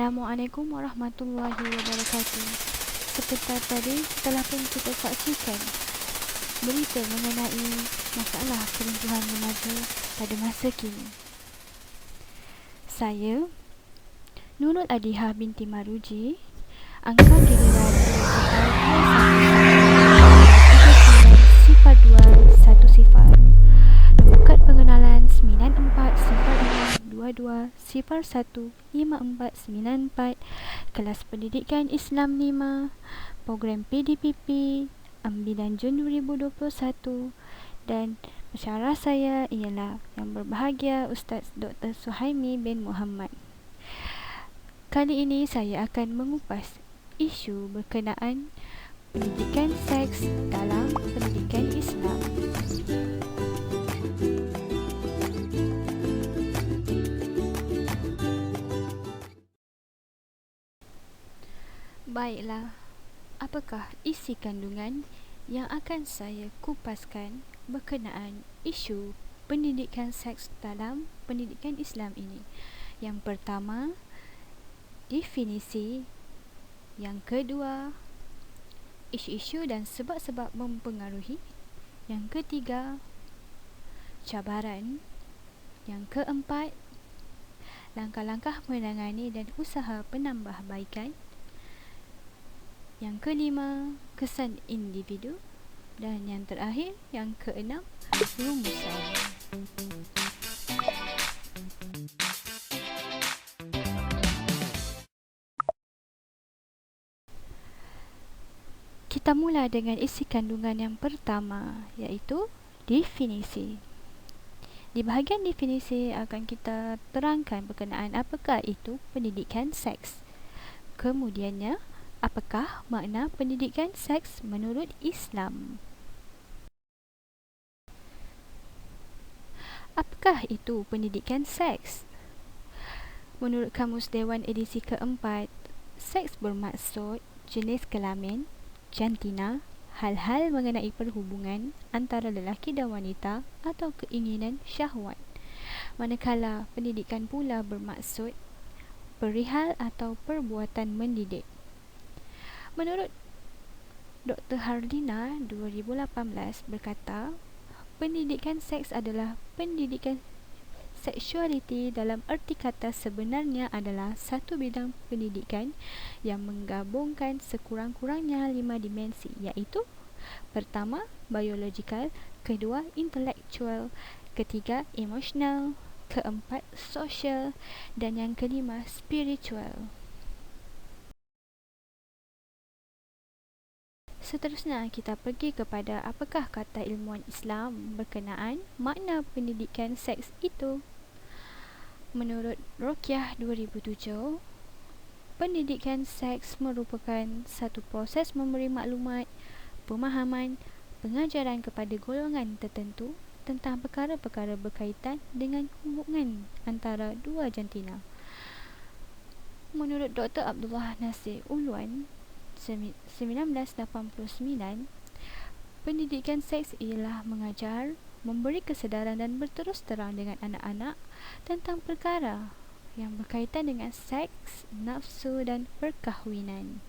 Assalamualaikum warahmatullahi wabarakatuh. Sebentar tadi telah pun kita saksikan berita mengenai masalah perempuan remaja pada masa kini. Saya, Nurul Adihah binti Maruji, angka giliran 3910. Nombor kad pengenalan 940622015494, kelas pendidikan Islam 5, program PDPP, ambilan Jun 2021, dan pensyarah saya ialah Yang Berbahagia Ustaz Dr. Suhaimi bin Muhammad. Kali ini saya akan mengupas isu berkenaan pendidikan seks dalam pendidikan Islam. Baiklah, apakah isi kandungan yang akan saya kupaskan berkenaan isu pendidikan seks dalam pendidikan Islam ini? Yang pertama, definisi. Yang kedua, isu-isu dan sebab-sebab mempengaruhi. Yang ketiga, cabaran. Yang keempat, langkah-langkah menangani dan usaha penambahbaikan. Yang kelima, kesan individu. Dan yang terakhir, yang keenam, rumusan. Kita mula dengan isi kandungan yang pertama, iaitu definisi. Di bahagian definisi akan kita terangkan berkenaan apakah itu pendidikan seks. Kemudiannya, apakah makna pendidikan seks menurut Islam? Apakah itu pendidikan seks? Menurut Kamus Dewan edisi keempat, seks bermaksud jenis kelamin, jantina, hal-hal mengenai perhubungan antara lelaki dan wanita atau keinginan syahwat. Manakala pendidikan pula bermaksud perihal atau perbuatan mendidik. Menurut Dr. Hardina 2018 berkata, pendidikan seks adalah pendidikan seksualiti dalam erti kata sebenarnya adalah satu bidang pendidikan yang menggabungkan sekurang-kurangnya 5 dimensi, iaitu pertama, biologikal, kedua, intelektual, ketiga, emosional, keempat, sosial, dan yang kelima, spiritual. Seterusnya kita pergi kepada apakah kata ilmuwan Islam berkenaan makna pendidikan seks itu. Menurut Rokyah 2007, pendidikan seks merupakan satu proses memberi maklumat, pemahaman, pengajaran kepada golongan tertentu tentang perkara-perkara berkaitan dengan hubungan antara dua jantina. Menurut Dr. Abdullah Nasir Ulwan 1989, pendidikan seks ialah mengajar, memberi kesedaran dan berterus terang dengan anak-anak tentang perkara yang berkaitan dengan seks, nafsu dan perkahwinan.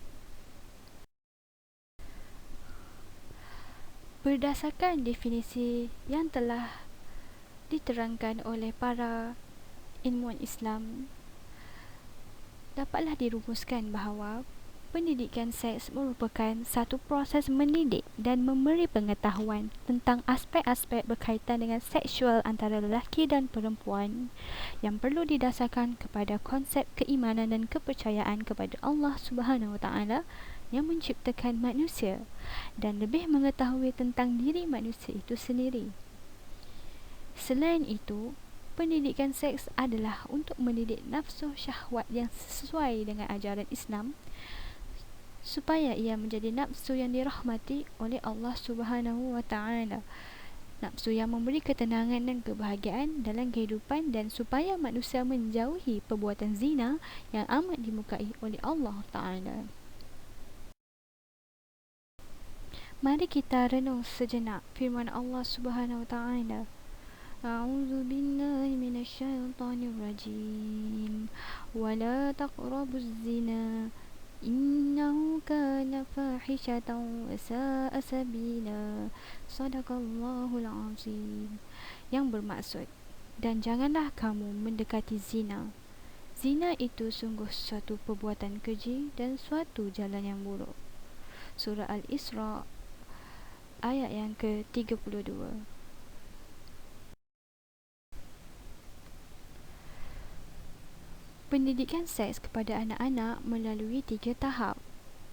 Berdasarkan definisi yang telah diterangkan oleh para ilmuwan Islam, dapatlah dirumuskan bahawa pendidikan seks merupakan satu proses mendidik dan memberi pengetahuan tentang aspek-aspek berkaitan dengan seksual antara lelaki dan perempuan yang perlu didasarkan kepada konsep keimanan dan kepercayaan kepada Allah Subhanahu Wa Taala yang menciptakan manusia dan lebih mengetahui tentang diri manusia itu sendiri. Selain itu, pendidikan seks adalah untuk mendidik nafsu syahwat yang sesuai dengan ajaran Islam supaya ia menjadi nafsu yang dirahmati oleh Allah Subhanahu Wa Taala, nafsu yang memberi ketenangan dan kebahagiaan dalam kehidupan, dan supaya manusia menjauhi perbuatan zina yang amat dimukai oleh Allah Taala. Mari kita renung sejenak firman Allah Subhanahu Wa Taala A'udzu billahi minasyaitonir rajim. Wala taqrabuz zina. Innahu kana fahishatan wa sa'a sabila. Sadaqallahul azim. Yang bermaksud, dan janganlah kamu mendekati zina. Zina itu sungguh suatu perbuatan keji dan suatu jalan yang buruk. Surah Al-Isra ayat yang ke-32. Pendidikan seks kepada anak-anak melalui 3 tahap.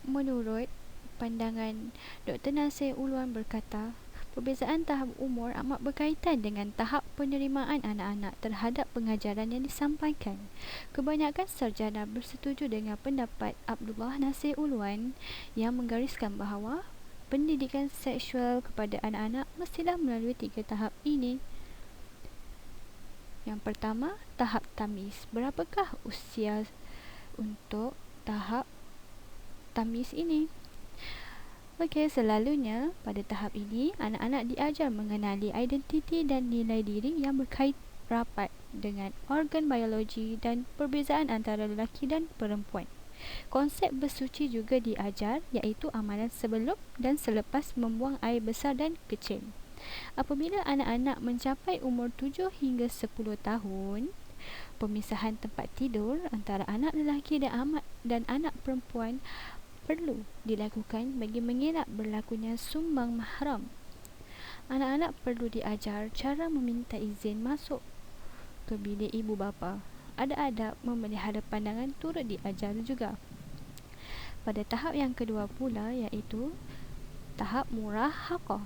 Menurut pandangan Dr. Nasir Ulwan berkata, perbezaan tahap umur amat berkaitan dengan tahap penerimaan anak-anak terhadap pengajaran yang disampaikan. Kebanyakan sarjana bersetuju dengan pendapat Abdullah Nasir Ulwan yang menggariskan bahawa pendidikan seksual kepada anak-anak mestilah melalui 3 tahap ini. Yang pertama, tahap tamyiz. Berapakah usia untuk tahap tamyiz ini? Okey, selalunya pada tahap ini, anak-anak diajar mengenali identiti dan nilai diri yang berkait rapat dengan organ biologi dan perbezaan antara lelaki dan perempuan. Konsep bersuci juga diajar, iaitu amalan sebelum dan selepas membuang air besar dan kecil. Apabila anak-anak mencapai umur 7 hingga 10 tahun, pemisahan tempat tidur antara anak lelaki dan anak perempuan perlu dilakukan bagi mengelak berlakunya sumbang mahram. Anak-anak perlu diajar cara meminta izin masuk ke bilik ibu bapa. Adab-adab memelihara pandangan turut diajar juga. Pada tahap yang kedua pula, iaitu tahap murahaqah.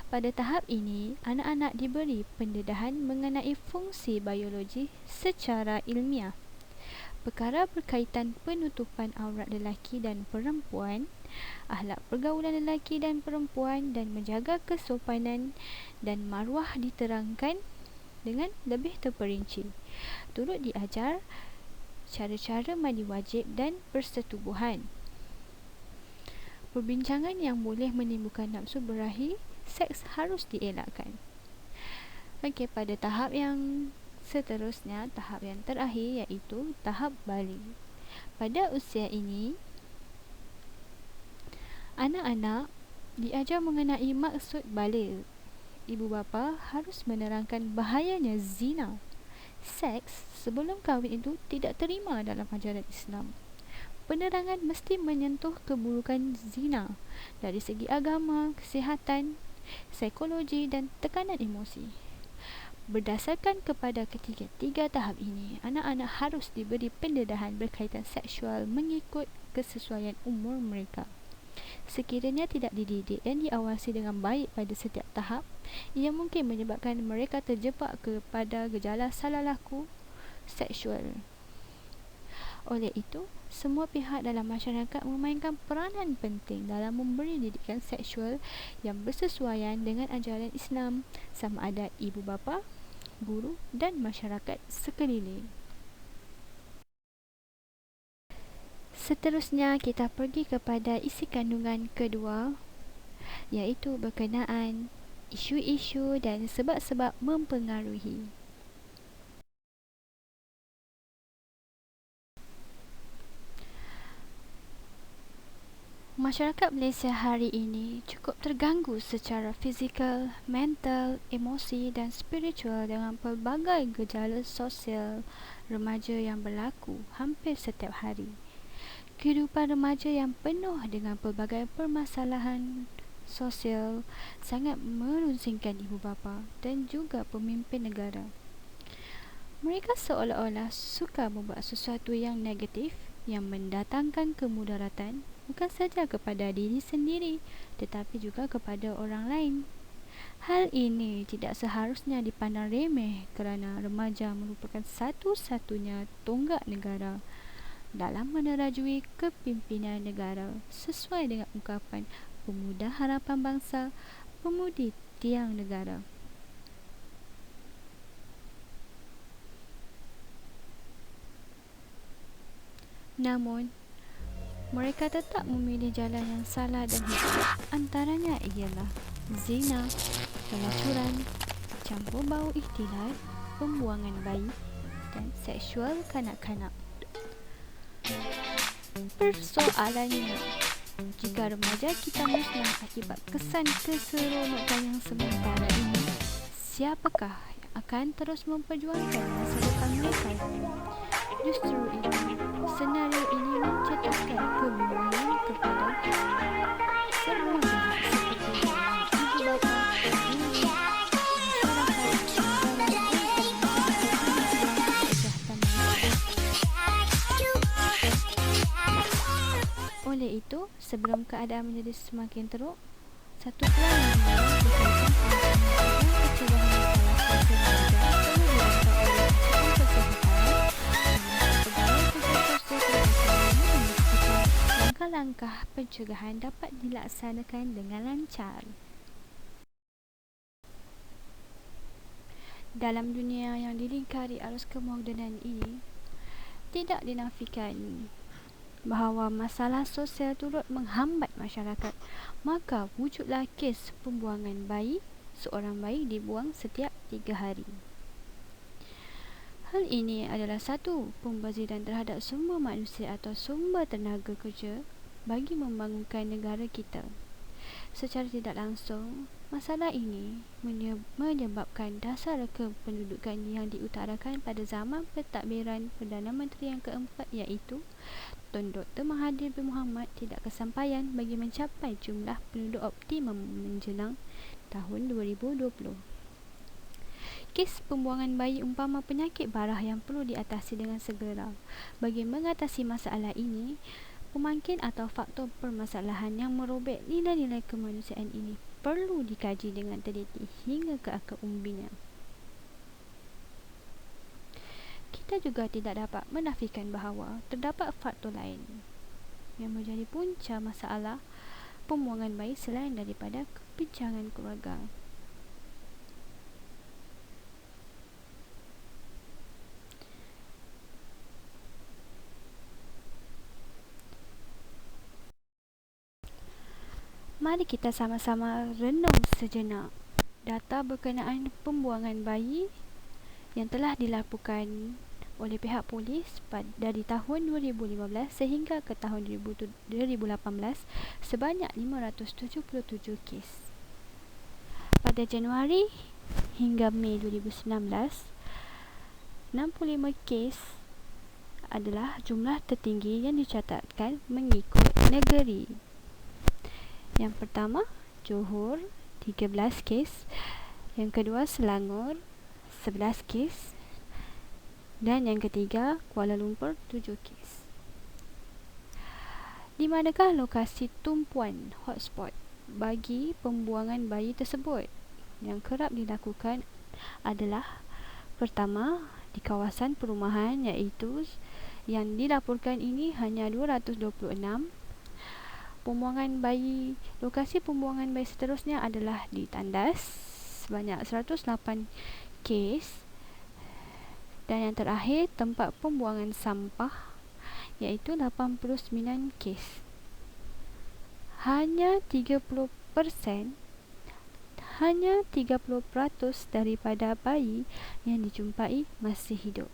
Pada tahap ini, anak-anak diberi pendedahan mengenai fungsi biologi secara ilmiah. Perkara berkaitan penutupan aurat lelaki dan perempuan, akhlak pergaulan lelaki dan perempuan dan menjaga kesopanan dan maruah diterangkan dengan lebih terperinci. Turut diajar cara-cara mandi wajib dan persetubuhan. Perbincangan yang boleh menimbulkan nafsu berahi seks harus dielakkan. Okey, pada tahap yang seterusnya, tahap yang terakhir iaitu tahap baligh. Pada usia ini, anak-anak diajar mengenai maksud baligh. Ibu bapa harus menerangkan bahayanya zina. Seks sebelum kahwin itu tidak terima dalam ajaran Islam. Penerangan mesti menyentuh keburukan zina dari segi agama, kesihatan, psikologi dan tekanan emosi. Berdasarkan kepada ketiga-tiga tahap ini, anak-anak harus diberi pendedahan berkaitan seksual mengikut kesesuaian umur mereka. Sekiranya tidak dididik dan diawasi dengan baik pada setiap tahap, ia mungkin menyebabkan mereka terjebak kepada gejala salah laku seksual. Oleh itu, semua pihak dalam masyarakat memainkan peranan penting dalam memberi didikan seksual yang bersesuaian dengan ajaran Islam, sama ada ibu bapa, guru dan masyarakat sekeliling. Seterusnya, kita pergi kepada isi kandungan kedua, iaitu berkenaan isu-isu dan sebab-sebab mempengaruhi. Masyarakat Malaysia hari ini cukup terganggu secara fizikal, mental, emosi dan spiritual dengan pelbagai gejala sosial remaja yang berlaku hampir setiap hari. Kehidupan remaja yang penuh dengan pelbagai permasalahan sosial sangat merunsingkan ibu bapa dan juga pemimpin negara. Mereka seolah-olah suka membuat sesuatu yang negatif yang mendatangkan kemudaratan bukan saja kepada diri sendiri tetapi juga kepada orang lain. Hal ini tidak seharusnya dipandang remeh kerana remaja merupakan satu-satunya tonggak negara dalam menerajui kepimpinan negara sesuai dengan ungkapan pemuda harapan bangsa, pemudi tiang negara. Namun, mereka tetap memilih jalan yang salah dan hitam. Antaranya ialah zina, pelacuran, campur bau ikhtilat, pembuangan bayi dan seksual kanak-kanak. Persoalannya, jika remaja kita musnah akibat kesan keseronokan yang sementara ini, siapakah yang akan terus memperjuangkan masa depan mereka? Justru itu, senario ini mencetuskan kebimbangan kepada semua pihak seperti ibu bapa, guru, masyarakat, dalam kesejahteraan manusia. Oleh itu, sebelum keadaan menjadi semakin teruk, satu peranan baru berkaitan dengan pencegahan masalah sosial remaja perlu dirancang oleh Jabatan Kesihatan dan pegawai tugas sosial kerajaan memastikan langkah-langkah pencegahan dapat dilaksanakan dengan lancar. Dalam dunia yang dilingkari arus kemodenan ini, tidak dinafikan bahawa masalah sosial turut menghambat masyarakat, maka wujudlah kes pembuangan bayi. Seorang bayi dibuang setiap 3 hari. Hal ini adalah satu pembaziran terhadap semua manusia atau sumber tenaga kerja bagi membangunkan negara kita. Secara tidak langsung, masalah ini menyebabkan dasar kependudukan yang diutarakan pada zaman pentadbiran Perdana Menteri yang keempat, iaitu Tun Dr. Mahathir bin Mohamad tidak kesampaian bagi mencapai jumlah penduduk optimum menjelang tahun 2020. Kes pembuangan bayi umpama penyakit barah yang perlu diatasi dengan segera. Bagi mengatasi masalah ini, pemangkin atau faktor permasalahan yang merobek nilai-nilai kemanusiaan ini perlu dikaji dengan teliti hingga ke akar umbinya. Kita juga tidak dapat menafikan bahawa terdapat faktor lain yang menjadi punca masalah pembuangan bayi selain daripada kepincangan keluarga. Mari kita sama-sama renung sejenak data berkenaan pembuangan bayi yang telah dilaporkan oleh pihak polis dari tahun 2015 sehingga ke tahun 2018 sebanyak 577 kes. Pada Januari hingga Mei 2019, 65 kes adalah jumlah tertinggi yang dicatatkan mengikut negeri. Yang pertama, Johor 13 kes, yang kedua Selangor 11 kes, dan yang ketiga Kuala Lumpur 7 kes. Di manakah lokasi tumpuan hotspot bagi pembuangan bayi tersebut? Yang kerap dilakukan adalah pertama, di kawasan perumahan, iaitu yang dilaporkan ini hanya 226. Lokasi pembuangan bayi seterusnya adalah di tandas sebanyak 108 kes, dan yang terakhir tempat pembuangan sampah iaitu 89 kes. Hanya 30% daripada bayi yang dijumpai masih hidup.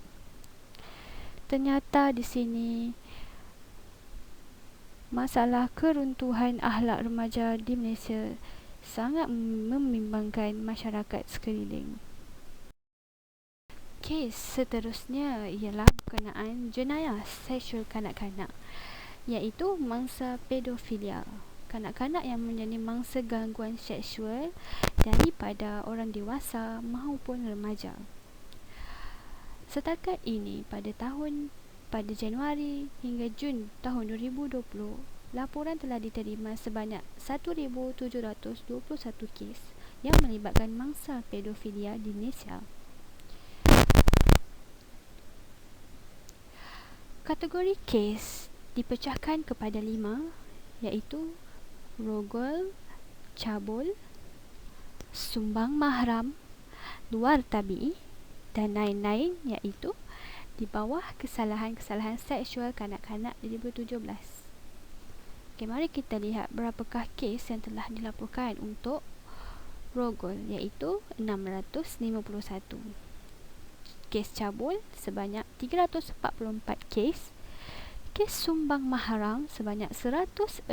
Ternyata di sini masalah keruntuhan akhlak remaja di Malaysia sangat membimbangkan masyarakat sekeliling. Kes seterusnya ialah berkenaan jenayah seksual kanak-kanak, iaitu mangsa pedofilia. Kanak-kanak yang menjadi mangsa gangguan seksual daripada orang dewasa maupun remaja. Setakat ini, pada Januari hingga Jun tahun 2020, laporan telah diterima sebanyak 1,721 kes yang melibatkan mangsa pedofilia di Malaysia. Kategori kes dipecahkan kepada 5, iaitu rogol, cabul, sumbang mahram, luar tabi'i dan lain-lain, iaitu di bawah kesalahan-kesalahan seksual kanak-kanak 2017. Okey, mari kita lihat berapakah kes yang telah dilaporkan untuk rogol iaitu 651, kes cabul sebanyak 344 kes, kes sumbang maharam sebanyak 106,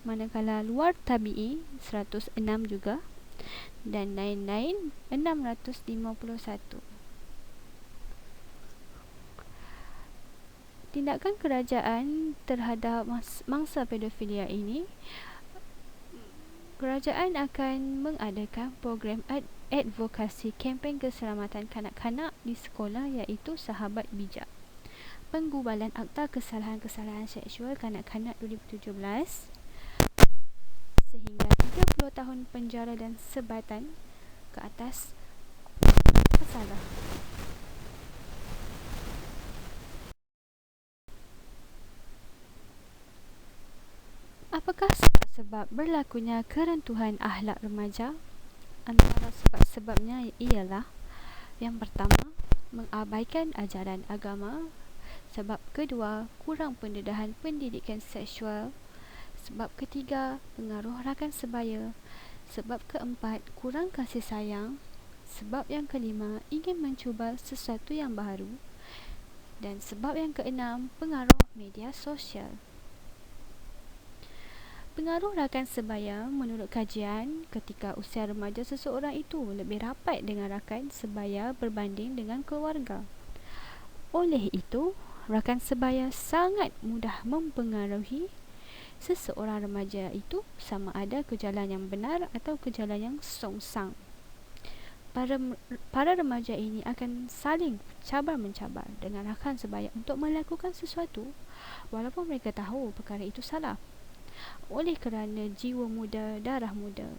manakala luar tabii 106 juga, dan lain-lain 651. Tindakan kerajaan terhadap mangsa pedofilia ini, kerajaan akan mengadakan program advokasi kempen keselamatan kanak-kanak di sekolah iaitu Sahabat Bijak, penggubalan Akta Kesalahan-Kesalahan Seksual Kanak-kanak 2017 sehingga 30 tahun penjara dan sebatan ke atas pesalah. Apakah sebab-sebab berlakunya keruntuhan akhlak remaja? Antara sebab-sebabnya ialah: yang pertama, mengabaikan ajaran agama. Sebab kedua, kurang pendedahan pendidikan seksual. Sebab ketiga, pengaruh rakan sebaya. Sebab keempat, kurang kasih sayang. Sebab yang kelima, ingin mencuba sesuatu yang baru. Dan sebab yang keenam, pengaruh media sosial. Pengaruh rakan sebaya. Menurut kajian, ketika usia remaja seseorang itu lebih rapat dengan rakan sebaya berbanding dengan keluarga. Oleh itu, rakan sebaya sangat mudah mempengaruhi seseorang remaja itu sama ada ke jalan yang benar atau ke jalan yang songsang. Para remaja ini akan saling cabar-mencabar dengan rakan sebaya untuk melakukan sesuatu walaupun mereka tahu perkara itu salah. Oleh kerana jiwa muda, darah muda,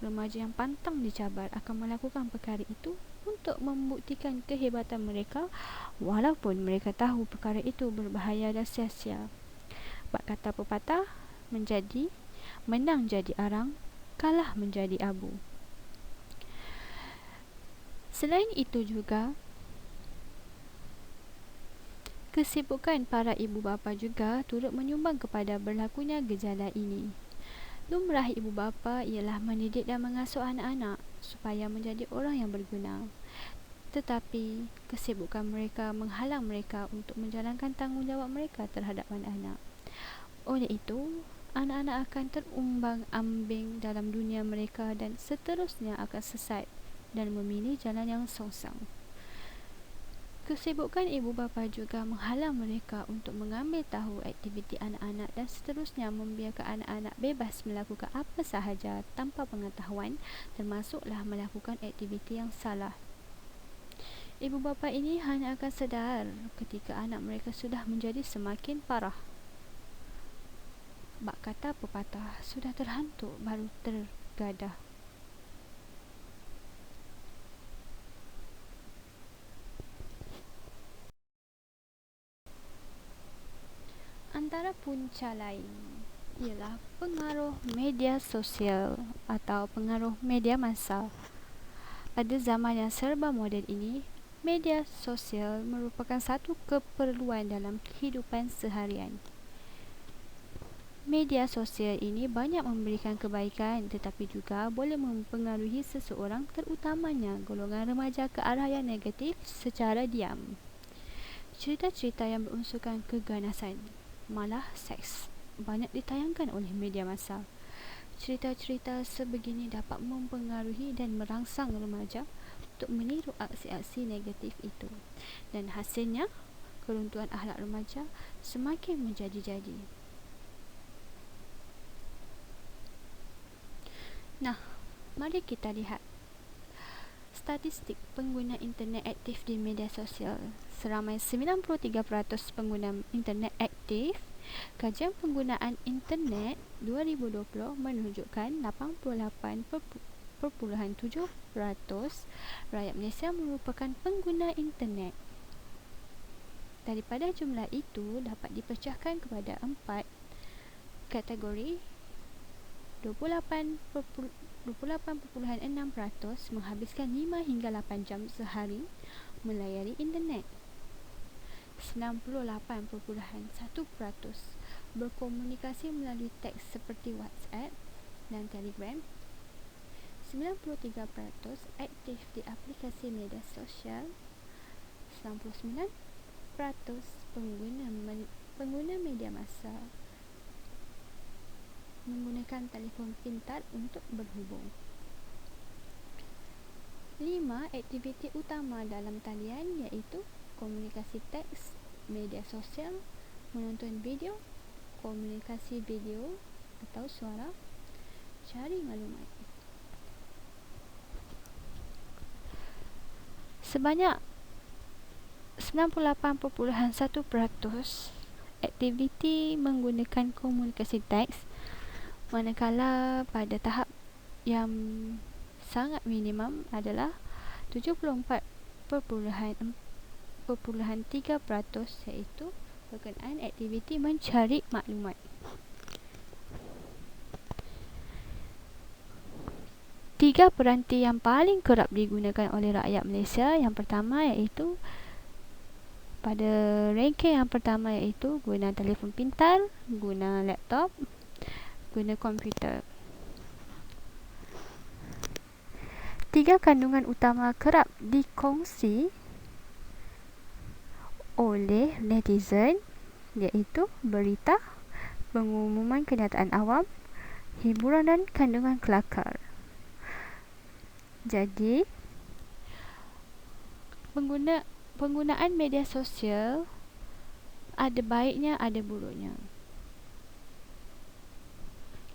remaja yang pantang dicabar akan melakukan perkara itu untuk membuktikan kehebatan mereka walaupun mereka tahu perkara itu berbahaya dan sia-sia. Bak kata pepatah, menang jadi arang, kalah menjadi abu. Selain itu juga, kesibukan para ibu bapa juga turut menyumbang kepada berlakunya gejala ini. Lumrah ibu bapa ialah mendidik dan mengasuh anak-anak supaya menjadi orang yang berguna. Tetapi, kesibukan mereka menghalang mereka untuk menjalankan tanggungjawab mereka terhadap anak-anak. Oleh itu, anak-anak akan terumbang-ambing dalam dunia mereka dan seterusnya akan sesat dan memilih jalan yang songsang. Kesibukan ibu bapa juga menghalang mereka untuk mengambil tahu aktiviti anak-anak dan seterusnya membiarkan anak-anak bebas melakukan apa sahaja tanpa pengetahuan, termasuklah melakukan aktiviti yang salah. Ibu bapa ini hanya akan sedar ketika anak mereka sudah menjadi semakin parah. Bak kata pepatah, sudah terhantuk baru tergadah. Antara punca lain ialah pengaruh media sosial atau pengaruh media massa. Pada zaman yang serba moden ini, media sosial merupakan satu keperluan dalam kehidupan seharian. Media sosial ini banyak memberikan kebaikan tetapi juga boleh mempengaruhi seseorang, terutamanya golongan remaja, ke arah yang negatif secara diam. Cerita-cerita yang berunsurkan keganasan, malah seks, banyak ditayangkan oleh media massa. Cerita-cerita sebegini dapat mempengaruhi dan merangsang remaja untuk meniru aksi-aksi negatif itu, dan hasilnya keruntuhan akhlak remaja semakin menjadi-jadi. Nah, mari kita lihat statistik pengguna internet aktif di media sosial. Seramai 93% pengguna internet aktif. Kajian penggunaan internet 2020 menunjukkan 88.7% rakyat Malaysia merupakan pengguna internet. Daripada jumlah itu dapat dipecahkan kepada 4 kategori. 28.6% menghabiskan 5 hingga 8 jam sehari melayari internet. 98.1% berkomunikasi melalui teks seperti WhatsApp dan Telegram. 93% aktif di aplikasi media sosial. 99% pengguna media massa menggunakan telefon pintar untuk berhubung. 5 aktiviti utama dalam talian iaitu komunikasi teks, media sosial, menonton video, komunikasi video atau suara, cari maklumat. Sebanyak 98.1% aktiviti menggunakan komunikasi teks, manakala pada tahap yang sangat minimum adalah 74.3% iaitu berkenaan aktiviti mencari maklumat. Tiga peranti yang paling kerap digunakan oleh rakyat Malaysia, yang pertama iaitu pada ranking yang pertama iaitu guna telefon pintar, guna laptop, guna komputer. 3 kandungan utama kerap dikongsi oleh netizen iaitu berita, pengumuman kenyataan awam, hiburan dan kandungan kelakar. Jadi, penggunaan media sosial ada baiknya, ada buruknya.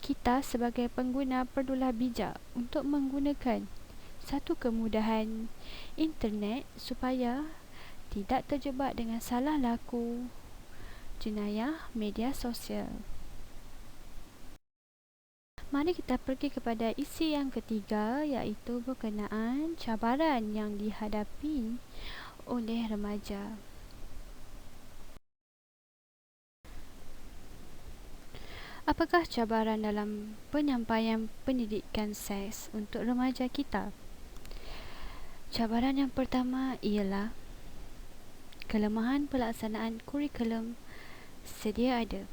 Kita sebagai pengguna perlulah bijak untuk menggunakan satu kemudahan internet supaya tidak terjebak dengan salah laku jenayah media sosial. Mari kita pergi kepada isi yang ketiga, iaitu berkenaan cabaran yang dihadapi oleh remaja. Apakah cabaran dalam penyampaian pendidikan seks untuk remaja kita? Cabaran yang pertama ialah kelemahan pelaksanaan kurikulum sedia ada.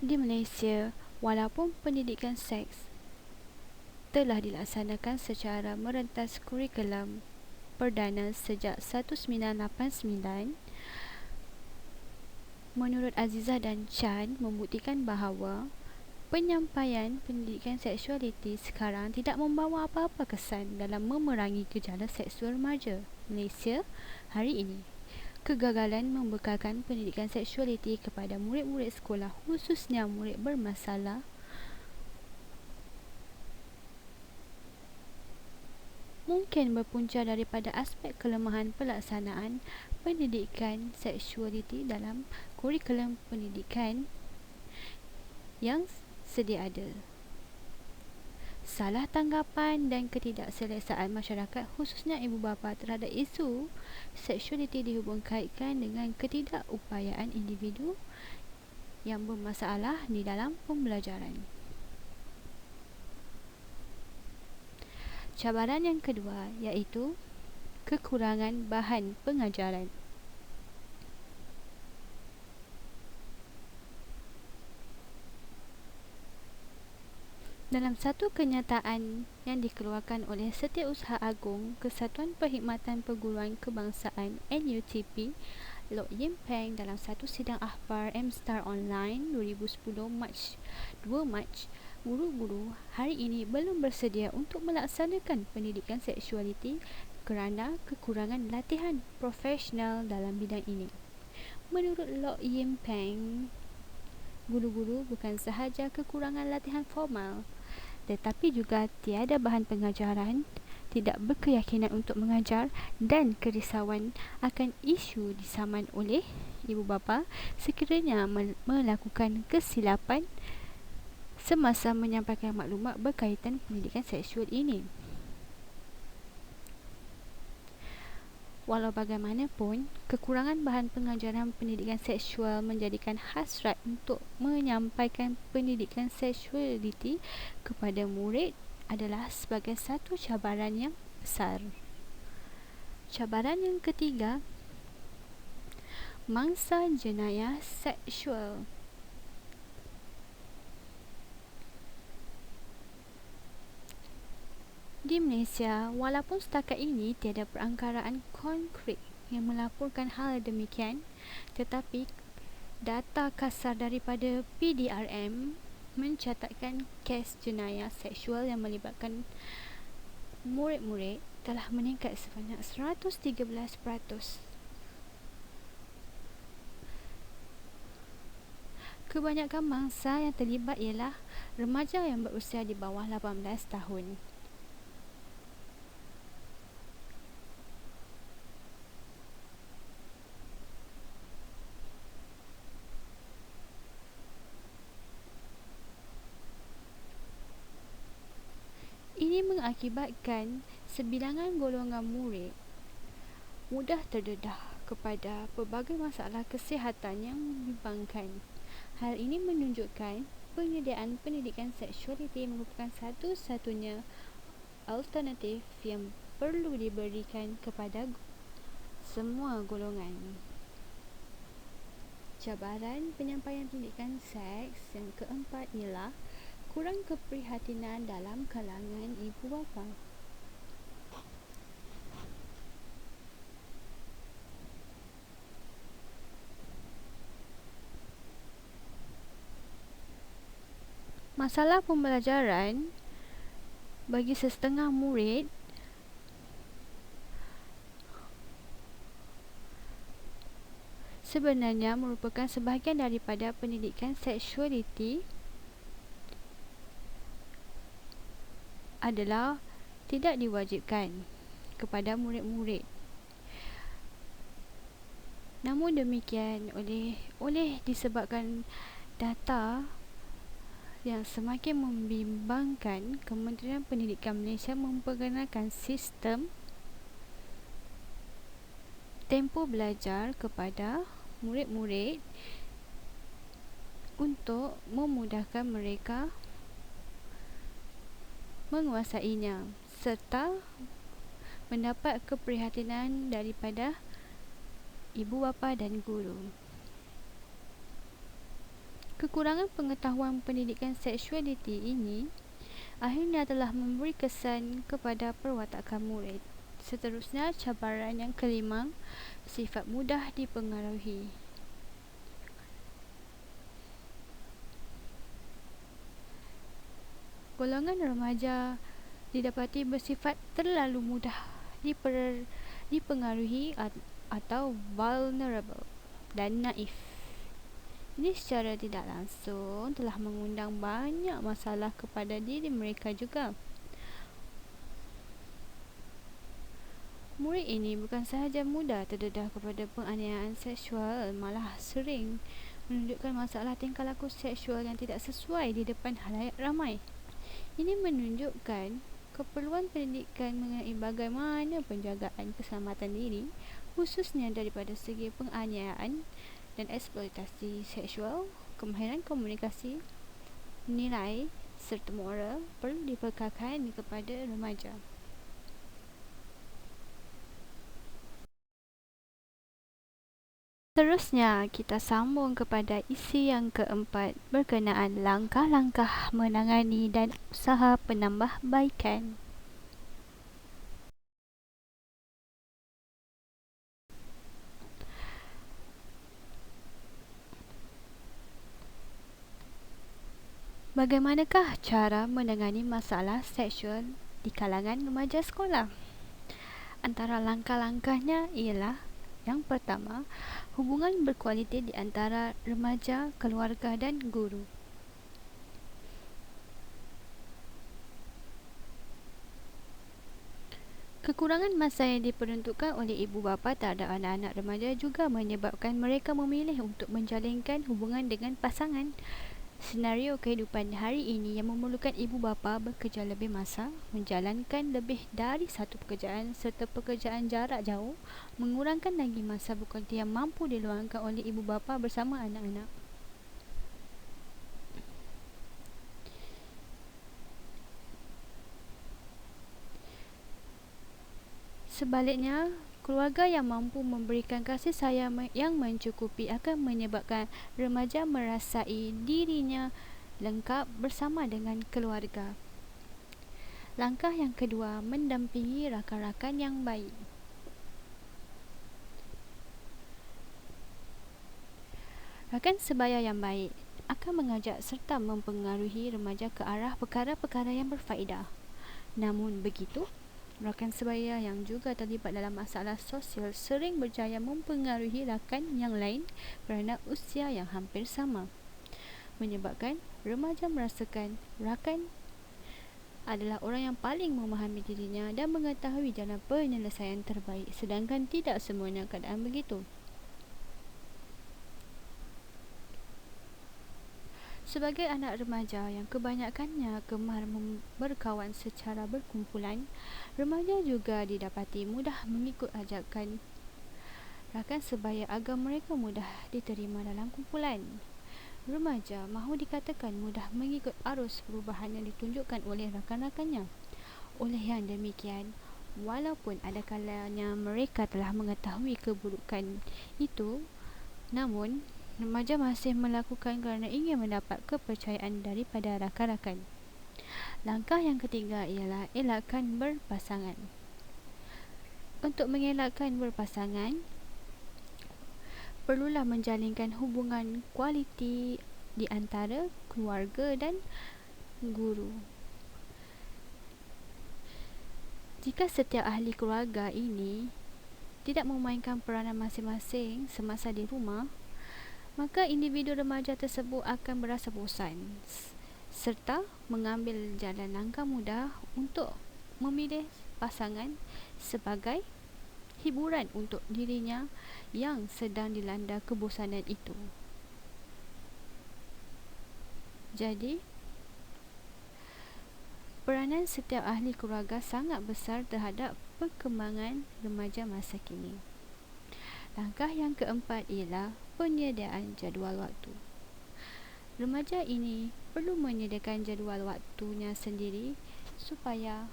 Di Malaysia, walaupun pendidikan seks telah dilaksanakan secara merentas kurikulum perdana sejak 1989, menurut Azizah dan Chan membuktikan bahawa penyampaian pendidikan seksualiti sekarang tidak membawa apa-apa kesan dalam memerangi gejala seksual remaja Malaysia hari ini. Kegagalan membekalkan pendidikan seksualiti kepada murid-murid sekolah, khususnya murid bermasalah, mungkin berpunca daripada aspek kelemahan pelaksanaan pendidikan seksualiti dalam kurikulum pendidikan yang sedia ada. Salah tanggapan dan ketidakselesaan masyarakat, khususnya ibu bapa, terhadap isu seksualiti dihubung kaitkan dengan ketidakupayaan individu yang bermasalah di dalam pembelajaran. Cabaran yang kedua iaitu kekurangan bahan pengajaran. Dalam satu kenyataan yang dikeluarkan oleh Setiausaha Agung Kesatuan Perkhidmatan Perguruan Kebangsaan NUTP, Loh Yim Peng, dalam satu sidang akhbar MStar Online 2010 2 Mac, guru-guru hari ini belum bersedia untuk melaksanakan pendidikan seksualiti kerana kekurangan latihan profesional dalam bidang ini. Menurut Loh Yim Peng, guru-guru bukan sahaja kekurangan latihan formal, tetapi juga tiada bahan pengajaran, tidak berkeyakinan untuk mengajar dan kerisauan akan isu disaman oleh ibu bapa sekiranya melakukan kesilapan semasa menyampaikan maklumat berkaitan pendidikan seksual ini. Walau bagaimanapun, kekurangan bahan pengajaran pendidikan seksual menjadikan hasrat untuk menyampaikan pendidikan seksualiti kepada murid adalah sebagai satu cabaran yang besar. Cabaran yang ketiga, mangsa jenayah seksual. Di Malaysia, walaupun setakat ini tiada perangkaraan konkret yang melaporkan hal demikian, tetapi data kasar daripada PDRM mencatatkan kes jenayah seksual yang melibatkan murid-murid telah meningkat sebanyak 113%. Kebanyakan mangsa yang terlibat ialah remaja yang berusia di bawah 18 tahun. Ini mengakibatkan sebilangan golongan murid mudah terdedah kepada pelbagai masalah kesihatan yang membimbangkan. Hal ini menunjukkan penyediaan pendidikan seksualiti merupakan satu-satunya alternatif yang perlu diberikan kepada semua golongan. Cabaran penyampaian pendidikan seks yang keempat ialah kurang keprihatinan dalam kalangan ibu bapa. Masalah pembelajaran bagi setengah murid sebenarnya merupakan sebahagian daripada pendidikan seksualiti adalah tidak diwajibkan kepada murid-murid. Namun demikian, oleh disebabkan data yang semakin membimbangkan, Kementerian Pendidikan Malaysia memperkenalkan sistem tempoh belajar kepada murid-murid untuk memudahkan mereka menguasainya serta mendapat keprihatinan daripada ibu bapa dan guru. Kekurangan pengetahuan pendidikan seksualiti ini akhirnya telah memberi kesan kepada perwatakan murid. Seterusnya, cabaran yang kelima, sifat mudah dipengaruhi. Golongan remaja didapati bersifat terlalu mudah dipengaruhi atau vulnerable dan naif. Ini secara tidak langsung telah mengundang banyak masalah kepada diri mereka juga. Murid ini bukan sahaja mudah terdedah kepada penganiayaan seksual, malah sering menunjukkan masalah tingkah laku seksual yang tidak sesuai di depan khalayak ramai. Ini menunjukkan keperluan pendidikan mengenai bagaimana penjagaan keselamatan diri, khususnya daripada segi penganiayaan dan eksploitasi seksual. Kemahiran komunikasi, nilai serta moral perlu dipekarkan kepada remaja. Seterusnya, kita sambung kepada isi yang keempat berkenaan langkah-langkah menangani dan usaha penambahbaikan. Bagaimanakah cara menangani masalah seksual di kalangan remaja sekolah? Antara langkah-langkahnya ialah: yang pertama, hubungan berkualiti di antara remaja, keluarga dan guru. Kekurangan masa yang diperuntukkan oleh ibu bapa terhadap anak-anak remaja juga menyebabkan mereka memilih untuk menjalinkan hubungan dengan pasangan. Senario kehidupan hari ini yang memerlukan ibu bapa bekerja lebih masa, menjalankan lebih dari satu pekerjaan serta pekerjaan jarak jauh, mengurangkan lagi masa berkualiti yang mampu diluangkan oleh ibu bapa bersama anak-anak. Sebaliknya, keluarga yang mampu memberikan kasih sayang yang mencukupi akan menyebabkan remaja merasai dirinya lengkap bersama dengan keluarga. Langkah yang kedua, mendampingi rakan-rakan yang baik. Rakan sebaya yang baik akan mengajak serta mempengaruhi remaja ke arah perkara-perkara yang berfaedah. Namun begitu, rakan sebaya yang juga terlibat dalam masalah sosial sering berjaya mempengaruhi rakan yang lain kerana usia yang hampir sama, menyebabkan remaja merasakan rakan adalah orang yang paling memahami dirinya dan mengetahui jalan penyelesaian terbaik, sedangkan tidak semuanya keadaan begitu. Sebagai anak remaja yang kebanyakannya gemar berkawan secara berkumpulan, remaja juga didapati mudah mengikut ajakan rakan sebaya agar mereka mudah diterima dalam kumpulan. Remaja mahu dikatakan mudah mengikut arus perubahan yang ditunjukkan oleh rakan-rakannya. Oleh yang demikian, walaupun ada kalanya mereka telah mengetahui keburukan itu, namun remaja masih melakukan kerana ingin mendapat kepercayaan daripada rakan-rakan. Langkah yang ketiga ialah elakkan berpasangan. Untuk mengelakkan berpasangan, perlulah menjalinkan hubungan kualiti di antara keluarga dan guru. Jika setiap ahli keluarga ini tidak memainkan peranan masing-masing semasa di rumah, maka individu remaja tersebut akan berasa bosan serta mengambil jalan langkah mudah untuk memilih pasangan sebagai hiburan untuk dirinya yang sedang dilanda kebosanan itu. Jadi, peranan setiap ahli keluarga sangat besar terhadap perkembangan remaja masa kini. Langkah yang keempat ialah penyediaan jadual waktu. Remaja ini perlu menyediakan jadual waktunya sendiri supaya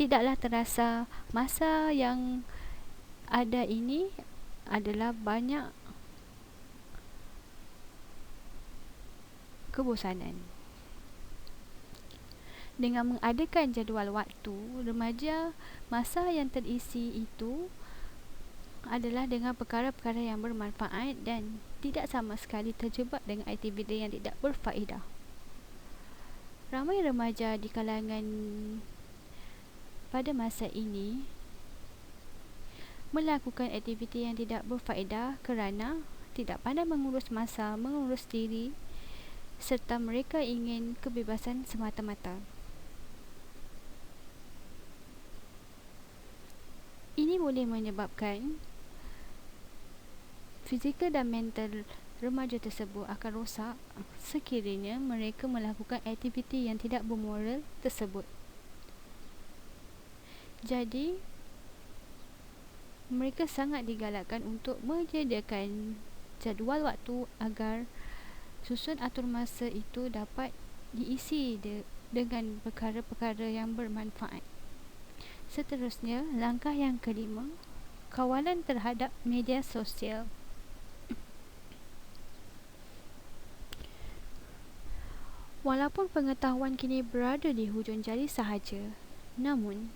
tidaklah terasa masa yang ada ini adalah banyak kebosanan. Dengan mengadakan jadual waktu, remaja masa yang terisi itu adalah dengan perkara-perkara yang bermanfaat dan tidak sama sekali terjebak dengan aktiviti yang tidak berfaedah. Ramai remaja di kalangan pada masa ini melakukan aktiviti yang tidak berfaedah kerana tidak pandai mengurus masa, mengurus diri, serta mereka ingin kebebasan semata-mata. Ini boleh menyebabkan fizikal dan mental remaja tersebut akan rosak sekiranya mereka melakukan aktiviti yang tidak bermoral tersebut. Jadi, mereka sangat digalakkan untuk menyediakan jadual waktu agar susun atur masa itu dapat diisi dengan perkara-perkara yang bermanfaat. Seterusnya, langkah yang kelima, kawalan terhadap media sosial. Walaupun pengetahuan kini berada di hujung jari sahaja, namun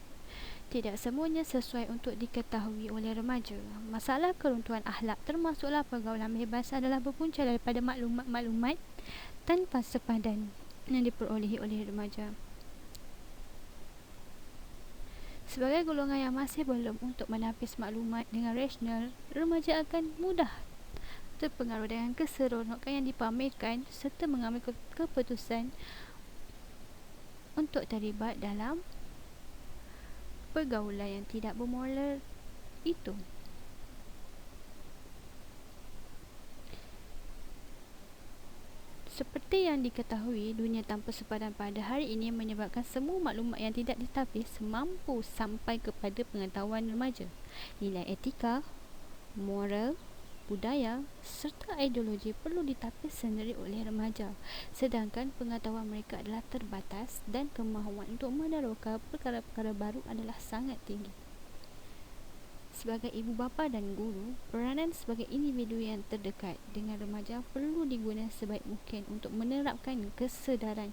tidak semuanya sesuai untuk diketahui oleh remaja. Masalah keruntuhan akhlak termasuklah pergaulan bebas adalah berpunca daripada maklumat-maklumat tanpa sepadan yang diperolehi oleh remaja. Sebagai golongan yang masih belum untuk menapis maklumat dengan rasional, remaja akan mudah terpengaruh dengan keseronokan yang dipamerkan serta mengambil keputusan untuk terlibat dalam pergaulan yang tidak bermoral itu. Seperti yang diketahui, dunia tanpa sepadan pada hari ini menyebabkan semua maklumat yang tidak ditapis mampu sampai kepada pengetahuan remaja. Nilai etika, moral, budaya serta ideologi perlu ditapis sendiri oleh remaja, sedangkan pengetahuan mereka adalah terbatas dan kemahuan untuk meneroka perkara-perkara baru adalah sangat tinggi. Sebagai ibu bapa dan guru, peranan sebagai individu yang terdekat dengan remaja perlu diguna sebaik mungkin untuk menerapkan kesedaran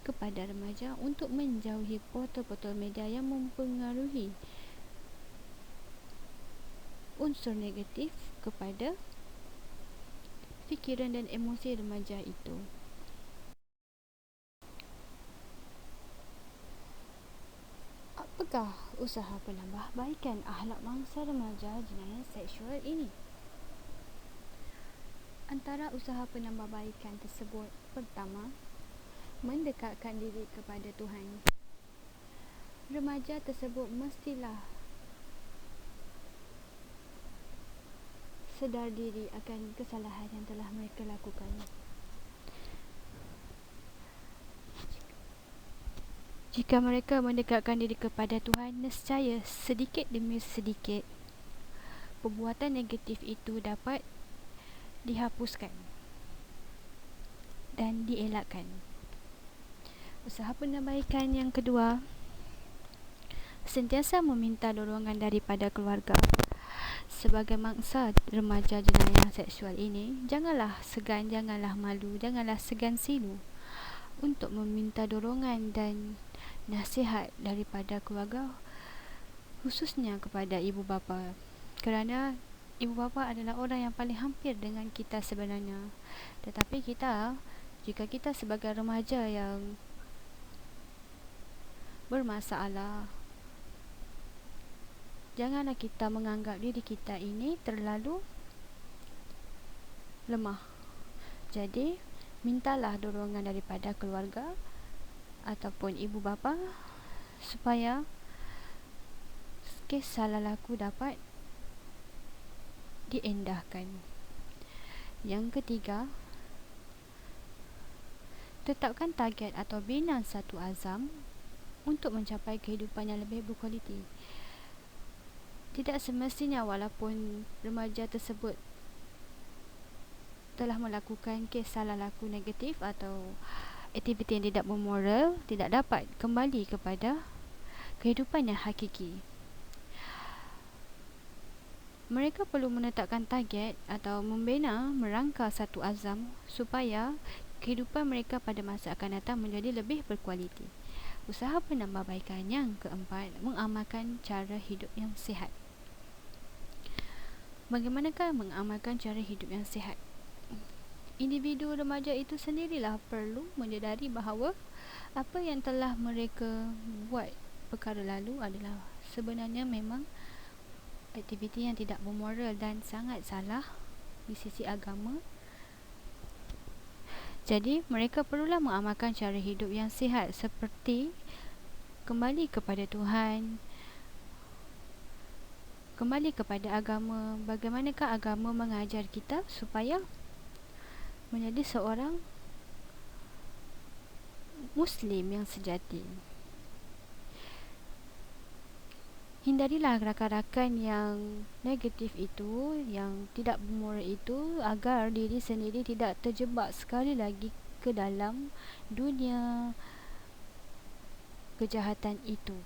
kepada remaja untuk menjauhi portal-portal media yang mempengaruhi unsur negatif kepada fikiran dan emosi remaja itu. Apakah usaha penambahbaikan akhlak mangsa remaja jenayah seksual ini? Antara usaha penambahbaikan tersebut, pertama, mendekatkan diri kepada Tuhan. Remaja tersebut mestilah sedar diri akan kesalahan yang telah mereka lakukan. Jika mereka mendekatkan diri kepada Tuhan, nescaya sedikit demi sedikit perbuatan negatif itu dapat dihapuskan dan dielakkan. Usaha penambahbaikan yang kedua, sentiasa meminta dorongan daripada keluarga. Sebagai mangsa remaja jenayah seksual ini, janganlah segan, janganlah malu, janganlah segan silu untuk meminta dorongan dan nasihat daripada keluarga, khususnya kepada ibu bapa, kerana ibu bapa adalah orang yang paling hampir dengan kita sebenarnya. Tetapi jika kita sebagai remaja yang bermasalah, janganlah kita menganggap diri kita ini terlalu lemah. Jadi, mintalah dorongan daripada keluarga ataupun ibu bapa supaya kes salah laku dapat diendahkan. Yang ketiga, tetapkan target atau bina satu azam untuk mencapai kehidupan yang lebih berkualiti. Tidak semestinya walaupun remaja tersebut telah melakukan kes salah laku negatif atau aktiviti yang tidak bermoral, tidak dapat kembali kepada kehidupan yang hakiki. Mereka perlu menetapkan target atau membina merangka satu azam supaya kehidupan mereka pada masa akan datang menjadi lebih berkualiti. Usaha penambahbaikan yang keempat, mengamalkan cara hidup yang sihat. Bagaimanakah mengamalkan cara hidup yang sihat? Individu remaja itu sendirilah perlu menyedari bahawa apa yang telah mereka buat perkara lalu adalah sebenarnya memang aktiviti yang tidak bermoral dan sangat salah di sisi agama. Jadi mereka perlulah mengamalkan cara hidup yang sihat seperti kembali kepada Tuhan, kembali kepada agama. Bagaimanakah agama mengajar kita supaya menjadi seorang Muslim yang sejati. Hindarilah rakan-rakan yang negatif itu, yang tidak bermoral itu, agar diri sendiri tidak terjebak sekali lagi ke dalam dunia kejahatan itu.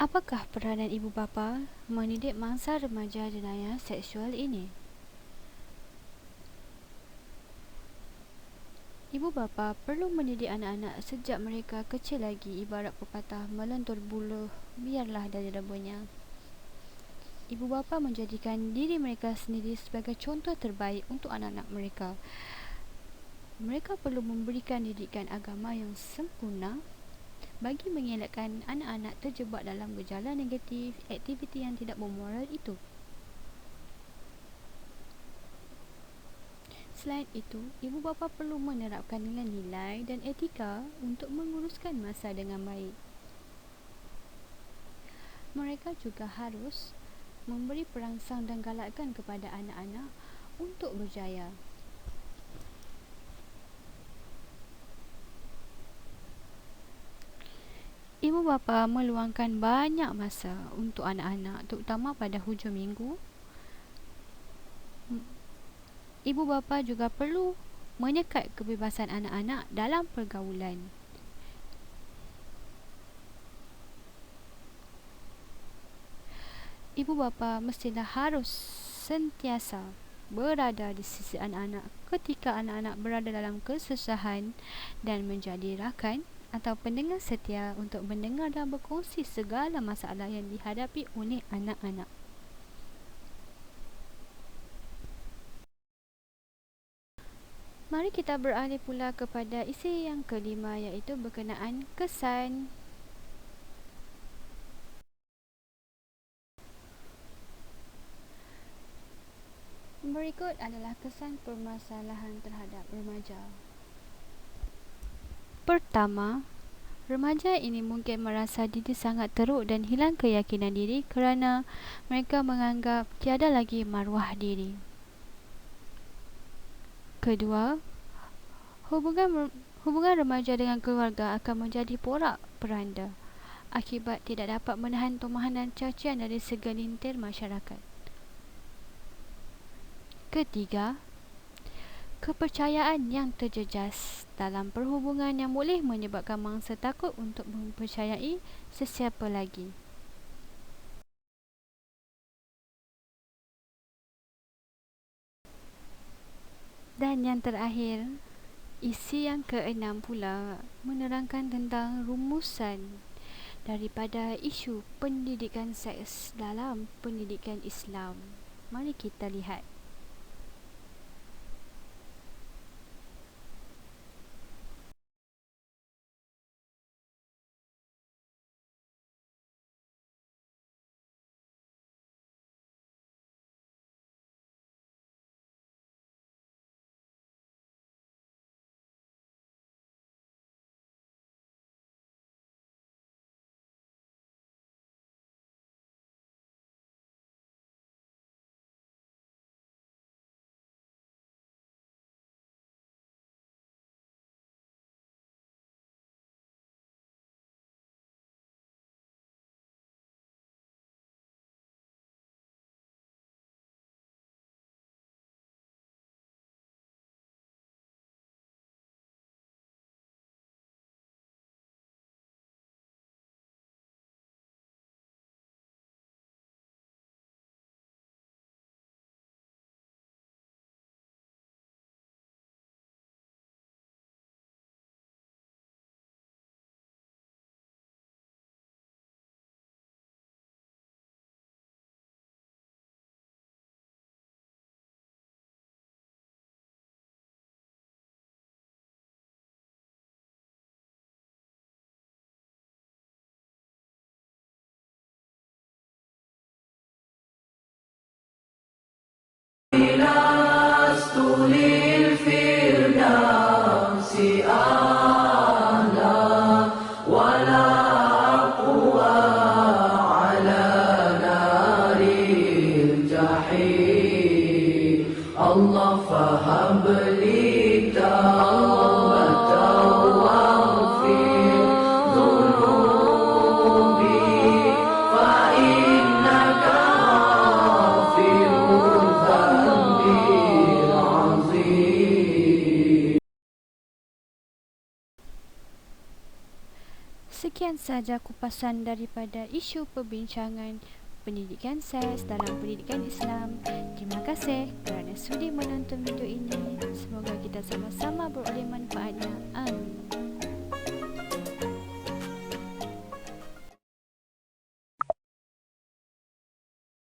Apakah peranan ibu bapa mendidik mangsa remaja jenayah seksual ini? Ibu bapa perlu mendidik anak-anak sejak mereka kecil lagi, ibarat pepatah melentur buluh biarlah dari rebuhnya. Ibu bapa menjadikan diri mereka sendiri sebagai contoh terbaik untuk anak-anak mereka. Mereka perlu memberikan didikan agama yang sempurna bagi mengelakkan anak-anak terjebak dalam gejala negatif, aktiviti yang tidak bermoral itu. Selain itu, ibu bapa perlu menerapkan nilai-nilai dan etika untuk menguruskan masa dengan baik. Mereka juga harus memberi perangsang dan galakan kepada anak-anak untuk berjaya. Ibu bapa meluangkan banyak masa untuk anak-anak, terutama pada hujung minggu. Ibu bapa juga perlu menyekat kebebasan anak-anak dalam pergaulan. ibu bapa mestilah harus sentiasa berada di sisi anak-anak ketika anak-anak berada dalam kesusahan dan menjadi rakan atau pendengar setia untuk mendengar dan berkongsi segala masalah yang dihadapi oleh anak-anak. Mari kita beralih pula kepada isi yang kelima, iaitu berkenaan kesan. Berikut adalah kesan permasalahan terhadap remaja. Pertama, remaja ini mungkin merasa diri sangat teruk dan hilang keyakinan diri kerana mereka menganggap tiada lagi maruah diri. Kedua, hubungan remaja dengan keluarga akan menjadi porak-peranda akibat tidak dapat menahan tumahan dan cacian dari segelintir masyarakat. Ketiga, kepercayaan yang terjejas dalam perhubungan yang boleh menyebabkan mangsa takut untuk mempercayai sesiapa lagi. Dan yang terakhir, isi yang keenam pula menerangkan tentang rumusan daripada isu pendidikan seks dalam pendidikan Islam. Mari kita lihat. Allah faham belita Allah waghfir dhunubi fa innaka ghafirul dzambil azim. Sekian sahaja kupasan daripada isu perbincangan pendidikan seks dalam pendidikan Islam. Terima kasih kerana sudi menonton video ini. Semoga kita sama-sama beroleh manfaatnya. Amin.